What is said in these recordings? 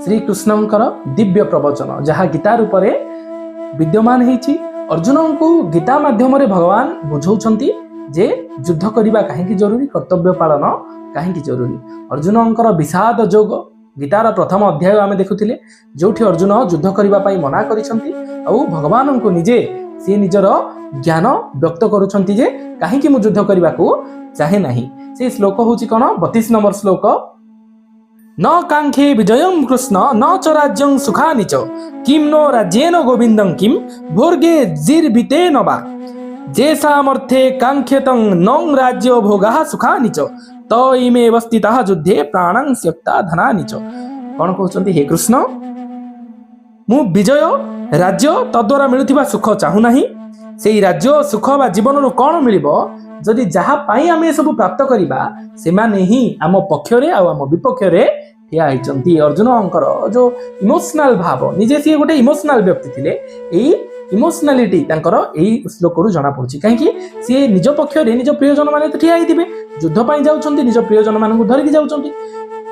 श्रीकृष्णଙ୍କର दिव्य प्रवचन जहाँ गीता रूप में विद्यमान होती। अर्जुन को गीता माध्यम भगवान बुझाउछंती जे युद्ध करने कहीं जरूरी, कर्तव्य पालन कहीं जरूरी। अर्जुनଙ୍କର विषाद जोग गीतार प्रथम अध्याय आम देखुले, जो अर्जुन युद्ध करने मना करिसंती और भगवान को निजे सी निजर ज्ञान व्यक्त करुछंती जे कहीं मु युद्ध करने को चाहे नहीं। से श्लोक हूँ कौन 32 नंबर श्लोक, न कांक्षे विजयं कृष्ण न च राज्यं सुखानि च किं नो राज्येन गोविन्दं किं भोर्गे जीर्भितेन वा जेषामर्थे कांक्षेतं नों राज्यो भोगाः सुखानि च त इमेव स्थिताः युद्धे प्राणां त्यक्ता धनानि च। कौन कहते हे कृष्ण, मु विजय राज्य तद्वारा मिलुथिबा सुख चाहू नहीं। से राज्य सुख बा जीवन रू कौन मिलिबो जदि जहाँ आम सब प्राप्त करवा से ही आम पक्षरे आम विपक्षरे ठिया होती। अर्जुनकर जो इमोशनाल भाव, निजे सी गोटे इमोशनाल व्यक्ति थे, यही इमोशनालीटी यही श्लोक जना पड़ी। कहीं सी निज पक्षरे निज प्रियजन मैंने तो ठिया होते, युद्धपाई जाऊँच निज प्रियजन मानक धरिकी जाऊँच,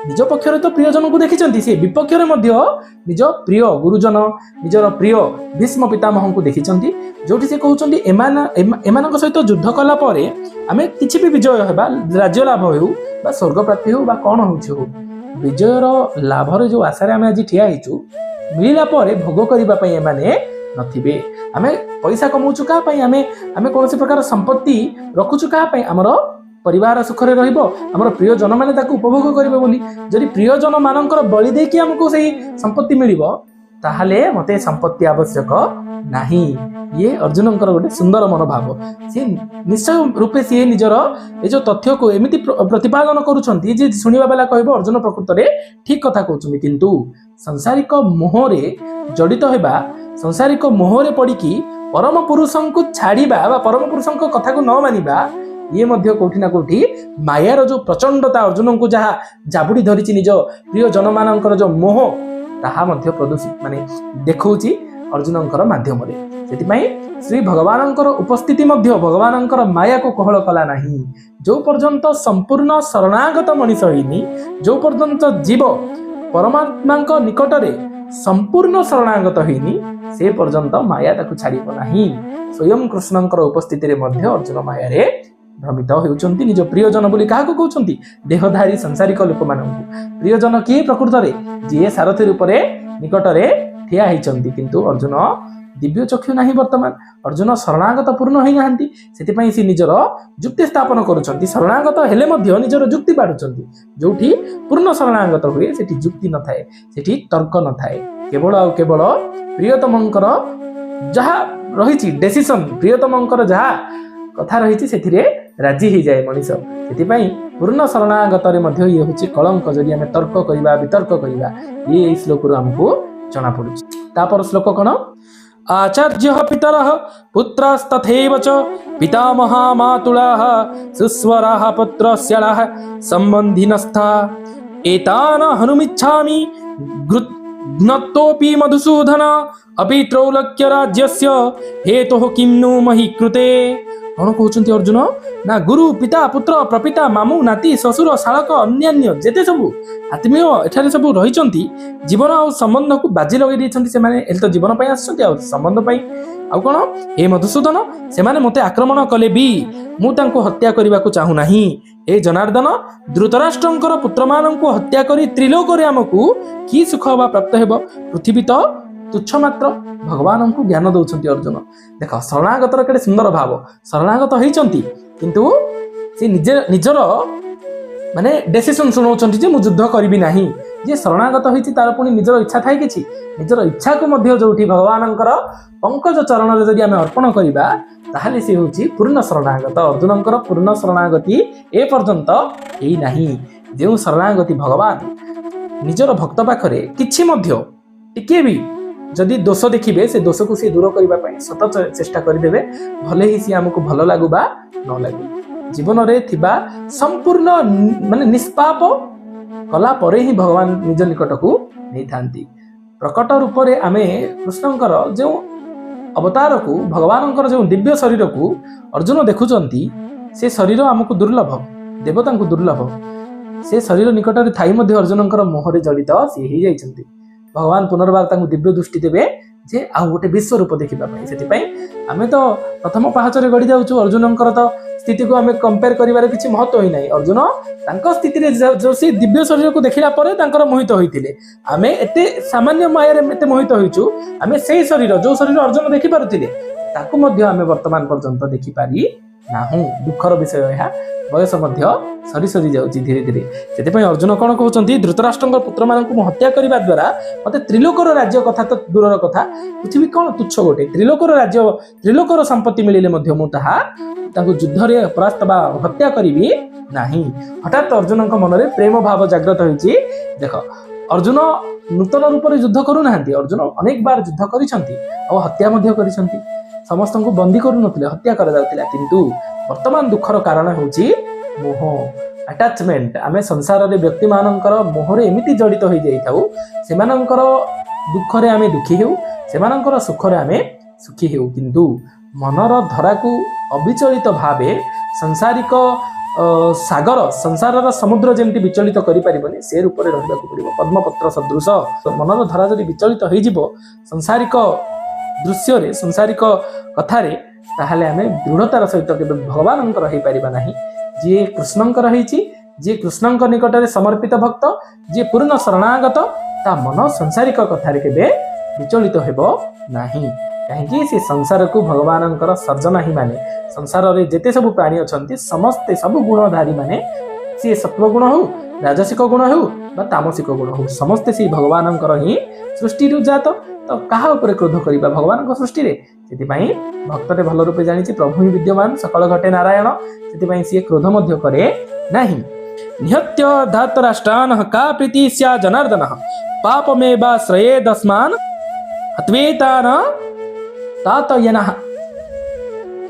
निज पक्षरे तो प्रियजन को देखी सी विपक्षरे निज प्रिय गुरुजन निजर प्रिय भीष्म पितामह को देखी, जो से कहते एम सहित युद्ध कला आम किसी भी विजय होगा, राज्य लाभ हो स्वर्ग प्राप्ति हो कौन हो विजयर लाभर जो आशारे आम आज ठिया होचु मिलला भोग करने एमाने नथिबे। आम पैसा कमाऊँ क्या आम कौन प्रकार संपत्ति रखुचु क्या आमर परिवार सुखरे रहिबो, हमर प्रियजन माने ताकू उपभोग करिबे बोली। जदि प्रियजन मानकर बलि देकी हमको सही संपत्ति मिलिबो ताहले मते संपत्ति आवश्यक नाही। ये अर्जुनकर गोटे सुंदर मनोभाव, सी निश्चय रूपे सी निजर ये जो तथ्य को एमिति प्रतिपादन करुछंती जे सुनिबा बेला कहबो अर्जुन प्रकृत रे ठीक कथा कहउछंती, किंतु संसारिक मोहरे जड़ित हेबा, संसारिक मोहरे पड़िकी परम पुरुषं को छाड़िबा बा परम पुरुषं को कथा को न मानिबा ये मध्य कोठी ना कोठी मायार जो प्रचंडता अर्जुन को जहाँ जाबुड़ी धरी निज प्रिय जन मानकर जो मोह ताहा मध्य प्रदूषित माने देखौची अर्जुनकर माध्यम रे। सेतिमाई श्री भगवानकर उपस्थिति मध्य भगवानकर माया को कोहल कला नहीं। जो पर्यंत संपूर्ण शरणागत मनीष होइनी, जो पर्यंत जीव परमात्मा निकट रे संपूर्ण शरणागत होइनी से पर्यंत माया ताकू छाड़िबो नाही। स्वयं कृष्णंकर उपस्थिति रे मध्य अर्जुन माया रे भ्रमित होउचंती। निज प्रियजन बोली क्या कहउचंती, देहधारी संसारिक लोक मानकु प्रियजन किए प्रकृत रे जे सारथी रूप रे निकट रे ठिया होइचंती, किंतु अर्जुन दिव्य चक्षु नाही। वर्तमान अर्जुन शरणागत पूर्ण होई नाहंती, सेतिपई सी निजर युक्ति स्थापन करूचंती। शरणागत हेले मध्य निजर युक्ति बाडुचंती। जोठी पूर्ण शरणागत हुए सेठी युक्ति न थाए, सेठी तर्क न थाए, केवल आ केवल प्रियतमंकर जहाँ रहिछि डिसिजन, प्रियतमंकर जहाँ कथा रही राजी हो जाए मनीष। से पूर्ण शरणागत ये हूँ कलंक, जदि आम तर्क करवा वितर्क करवा ये श्लोक आमको जना पड़ू। तापर श्लोक कौन, आचार्य पितर पुत्रस्तथैव च पितामहा मातुला सुस्वरा पुत्रस्याला संबंधिनस्था एतान हनुमिच्छामि ज्ञप्तोऽपि मधुसूदन अपि त्रैलोक्य राज्यस्य हेतुः किं नु महि कृते। कौन कहते अर्जुन ना गुरु पिता पुत्र प्रपिता मामू नाती ससुर शालक अन्यान्य जेते सबू आत्मीय एठारे सबू रही जीवन आ संबंध को बाजी लगे तो जीवन पाई आसुच्च संबंध पाई आउ कौन हे मधुसूदन से मते आक्रमण कले भी मुझे हत्या करने को चाहू नहीं। हे जनार्दन धृतराष्ट्रंकर पुत्र मानक हत्या करी त्रिलोक आमको कि सुख हवा प्राप्त हेब, पृथ्वी तो तुच्छ मात्र भगवान को ज्ञान दौरान अर्जुन। देख शरणागतर केटे सुंदर भाव, शरणागत होती किंतु से निजर माने डिसिजन शुणाउछंती जे मु युद्ध करिबि नाही। जे शरणागत होईछि तार पुनी निजर इच्छा थाए किछि, निजर इच्छा को मध्य जोठी भगवानंकर पंकज चरण रे जदि आमे अर्पण करिबा ताहाले से होछि पूर्ण शरणागत। अर्जुनंकर पूर्ण शरणागति ए पर्यंत एई नाही। जे शरणागति भगवान निजर भक्त पाखरे किछि मध्य टिके भी जदि दोष देखिए से दोष को सी दूर करने सत चेष्टा करदे, भले ही सी आमको भल लगू बा न लगू जीवन रे थिबा संपूर्ण माने निष्पाप कला परे ही भगवान निज निकट को नहीं थांती। प्रकट रूप रे आमे कृष्णंकर जो अवतार को भगवानंकर जो दिव्य शरीर को अर्जुन देखुचंती से शरीर आमको दुर्लभ, देवता को दुर्लभ। से शरीर निकट रे थाई मध्य अर्जुनंकर मोहरे जड़ित सी ही जाइछंती। भगवान पुनर्बार तांको दिव्य दृष्टि देवे जे आ गोटे विश्व रूप देखा से आम तो प्रथम पाहचरे गढ़ी जाऊँ अर्जुनकर तो स्थिति को आम कंपेयर कर किसी महत्व ही ना अर्जुन स्थिति जो सी दिव्य शरीर को देखला मोहित होते आम एत सामान्य मायारे एत मोहित होइचु आम से शरीर जो शरीर अर्जुन देखी पारुथिले ताकू आम वर्तमान पर्यंत देखिपारी नाहु दुखर विषय यह बयस सरी सरी जाऊँगी धीरे धीरे से अर्जुन कौन कहते धृतराष्ट्र पुत्र मानू हत्या करने द्वारा मत त्रिलोकर राज्य कथा तो दूर कथा पृथ्वी कौन तुच्छ गोटे त्रिलोकर राज्य त्रिलोकर संपत्ति मिले मुझे युद्ध में परास्त बा हत्या करी नाही। हठात अर्जुन मन में प्रेम भाव जागृत होती देख अर्जुन नूतन रूप से युद्ध करूना अर्जुन अनेक बार युद्ध कर हत्या समस्त को बंदी करूँ हत्या किंतु वर्तमान दुखर कारण हूँ मोह अटैचमेंट आम संसार रे व्यक्ति मानकर मोहरे एमती जड़ित हो जाइथाउ सेमानंकर दुखरे आम दुखी हो सेमानंकर सुखरे आम सुखी हो किंतु मनर धरा को अविचलित भावे संसारिक सागर संसार समुद्र जमी विचलित करें से रूप में रहा पड़ो पद्मपत्र सदृश मनर धरा जब विचलित हो संसारिक दृश्य संसारिक कथारे ताहले आम दृढ़तार सहित भगवान हो पारिबा नाही। जी कृष्णंकर जी कृष्ण निकट में समर्पित भक्त जी पूर्ण शरणागत ता मन संसारिक कथारे केबे विचलित हेबो नाही कहीं से संसार को भगवान सर्जना ही माने संसार रे जेते सब प्राणी अछंती समस्ते सब गुणधारी माने सी सत्वगुण हो राजसिक गुण हो बा तामसिक गुण हो समस्ते से भगवान ही सृष्टि जात तो कहा ऊपर क्रोध करबा भगवान सृष्टि रे से भक्तटे भल रूपे जानी प्रभु ही विद्यमान सकल घटे नारायण से सी क्रोध मध्य करे नाही। निहत्य धातराष्ट्रान् का प्रीति स्या जनार्दन पापमेवा श्रयेदस्मान् हत्वेतान तातयनः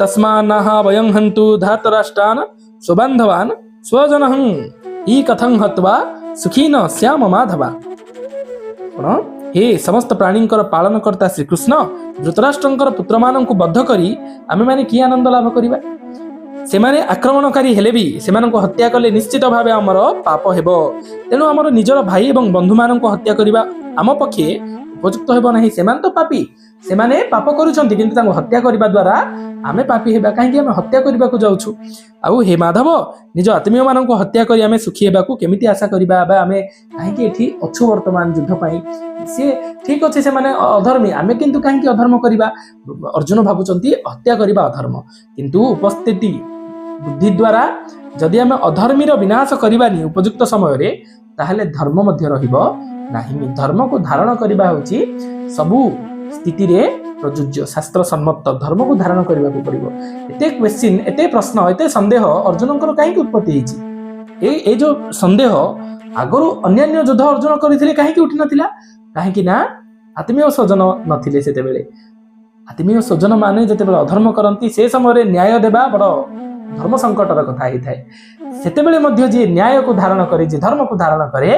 तस्मान्नः वयं हन्तु धातराष्ट्रान् स्वबान्धवान् स्वजनः ई कथं हत्वा सुखी न श्याम माधवा। हे समस्त प्राणी पालन करता श्रीकृष्ण धृतराष्ट्र पुत्र मान बद्ध करी आमे माने कि आनंद लाभ करिबा से माने आक्रमणकारी हेले भी से हत्या कले निश्चित भाव आमर पाप हेबो तेणु आमर निजर भाई एवं बंधु मान हत्या करिबा आम पक्षे उपयुक्त हेबो नाही से तो पापी से माने पाप करूछंती किंतु तांको हत्या करिबा द्वारा आमे पापी हेबा काहे आमे हत्या करिबा को जाउछु आउ हे माधव निज आत्मीय मान हत्या करी आमे सुखी हेबा को केमिति आशा करिबा बा आमे काहे एठी अछु वर्तमान युद्ध पाई से ठीक अच्छे से माने अधर्मी आमे किंतु काहे अधर्म करिबा अर्जुन भाबुचंती हत्या करिबा अधर्म किंतु उपस्थिति बुद्धि द्वारा जदि आमे अधर्मीर विनाश करिबानी उपयुक्त समय रे ताहले धर्म मध्य रहिबो नाही। धर्म को धारण करिबा होची सबु स्थिति रे प्रयोज्य शास्त्र सम्मत धर्म को धारण करने को पड़ो। एते क्वेश्चन एते प्रश्न एते संदेह अर्जुन कहीं उत्पत्ति होती ए जो संदेह आगु अन्य युद्ध अर्जुन करते कहीं उठी नाला कहीं ना आत्मीय स्वजन नथिले सेते बेले आत्मीय स्वजन माने जते बेले अधर्म करती से समय न्याय देवा बड़ धर्म संकटर कथा होता है सेते बेले मध्य जे न्याय को धारण करे जे धर्म को धारण करे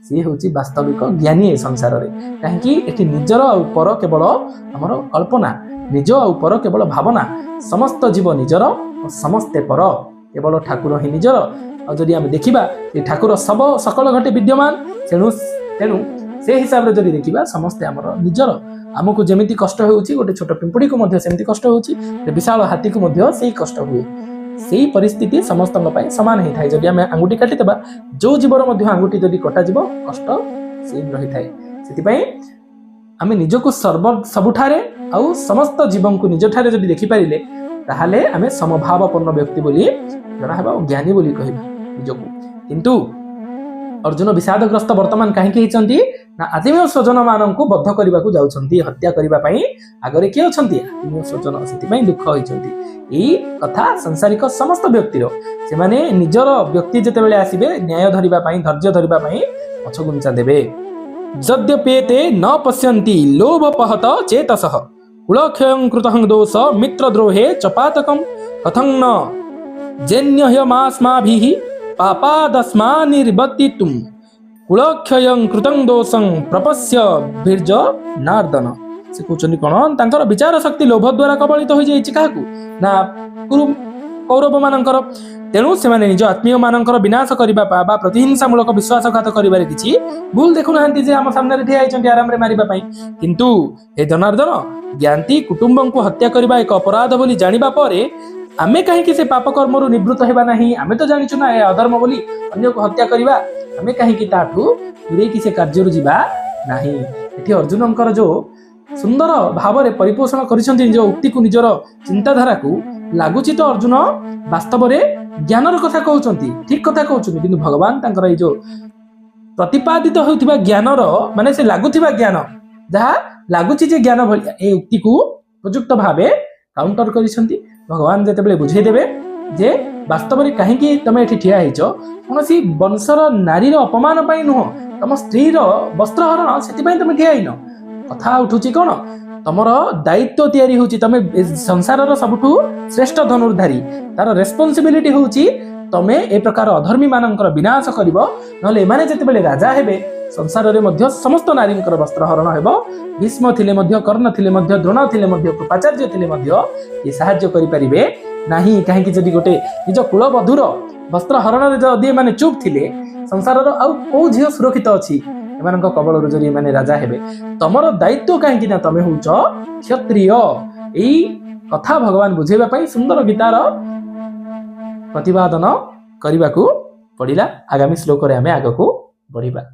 सी हूँ वास्तविक ज्ञानी ए संसार में कहीं निजर आ पर केवल आमर कल्पना निज आ पर केवल भावना समस्त जीव निजर और समस्ते पर केवल ठाकुर ही निजर और जदि आम देखा ठाकुर सब सकल घटे विद्यमान तेणु तेणु से हिसाब से जदि देखा समस्ते आमर निजर आमको जमी कष्ट होची गोटे छोट पिंपुड़ी को सेमती कष्ट होची विशाल हाथी को से कष्ट हुए से परिस्थिति समस्त सामान होता है जदि आम आंगुठी काटिदेबा जो जीवर आंगुठी जदि कटाଯିव कष्ट से रही है आम निजको सबुठारे आउ समस्त जीवन को निज ठारे जदि देखिपारे ताहले आम समभावपूर्ण व्यक्ति बोली जनाबा ज्ञानी बोली कहबा निजको किंतु अर्जुन विषादग्रस्त वर्तमान कहीं ना आत्मीय स्वजन मान को बद्ध करने को जाउछंती हत्या करने आगरे किए अछंती आत्मीय स्वजन से दुख होती कथा संसारिक समस्त व्यक्तिर से माने निजर व्यक्ति जिते बेले आसीबे न्याय धरिबा पई धैर्य धरिबा पई पछगुंचा देबे यद्यपेते न पश्यन्ति लोभपहत चेतसः कुलक्षयं कृतं दोष मित्रद्रोहे चपातकं कथं न जेन्यह्यमास्माभिः पापादस्मान्निर्वर्तितुं कुलक्षयं कृतं दोषं प्रपश्य भीर्ज नार्दन से कहते कौन तांकर विचार शक्ति लोभ द्वारा कबलित हो जाइए क्या ना कौरव मानकर तेणु से निज आत्मीय मानकर विनाश करने प्रतिहिंसामूलक विश्वासघात करिबारे किछि भूल देखु नाहंती जे हम सामने ठिया आइछन्ती आराम रे मारिबा पई किंतु हे जनार्दन ज्ञानती कुटुंबं को हत्या करबा एक अपराध बोली जानिबा परे आमे कहीं से पाप कर्मरु निवृत्त हेबा नहीं आमे तो जानिछु ना ए अधर्म बोली अन्य को हत्या करबा आमे कहीं ताठू दूरे कि से कार्य जीवा नहीं एठी अर्जुनंकर जो सुंदर भाव में परिपोषण करिसंती जो उक्ति को निजर चिंताधारा को लागुची तो अर्जुन वास्तव में ज्ञानर कथा कहउचंती ठीक कथा कहउचंती किंतु भगवान तांकर ए जो प्रतिपादित होउथिबा ज्ञानर माने से लागुथिबा ज्ञान जहा लागुची जे ज्ञान भलिया ए उक्ति को उपयुक्त भावे काउंटर करिसंती भगवान जेतेबेले बुझेई देबे जे वास्तव में कहीं तमे एठी ठिया हिचो कोनोसी वंशर नारीर अपमान पाई नुह तम स्त्रीर वस्त्रहरण सेति पई तमे ठिया हिनो कथा उठुची कोन तमर दायित्व तैयारी होची तमे संसारर सबठु श्रेष्ठ धनुर्धारी तार रेस्पोंसिबिलिटी होची तमे ए प्रकार अधर्मी मानकर विनाश करिवो नले एमाने जेतेबेले राजा हेबे संसार रे मध्य समस्त नारींकर वस्त्रहरण हेबो भीष्म थिले मध्य कर्ण थिले मध्य द्रोण थिले मध्य कृपाचार्य थिले मध्य ये सहाय्य करि परिबे नाही काहे कि जदि गोटे निज कुलबधुर वस्त्रहरण रे जदि माने चुप थिले संसारर आउ को झियो सुरक्षित अछि एमानक कबल जरि माने राजा हेबे तमर दायित्व काहे कि ना तमे होउछ क्षत्रिय एई कथा भगवान बुझेबा पई सुंदर गीतार प्रतिपादन करने को पड़ा आगामी श्लोक रे आमे आगको बढ़िबा।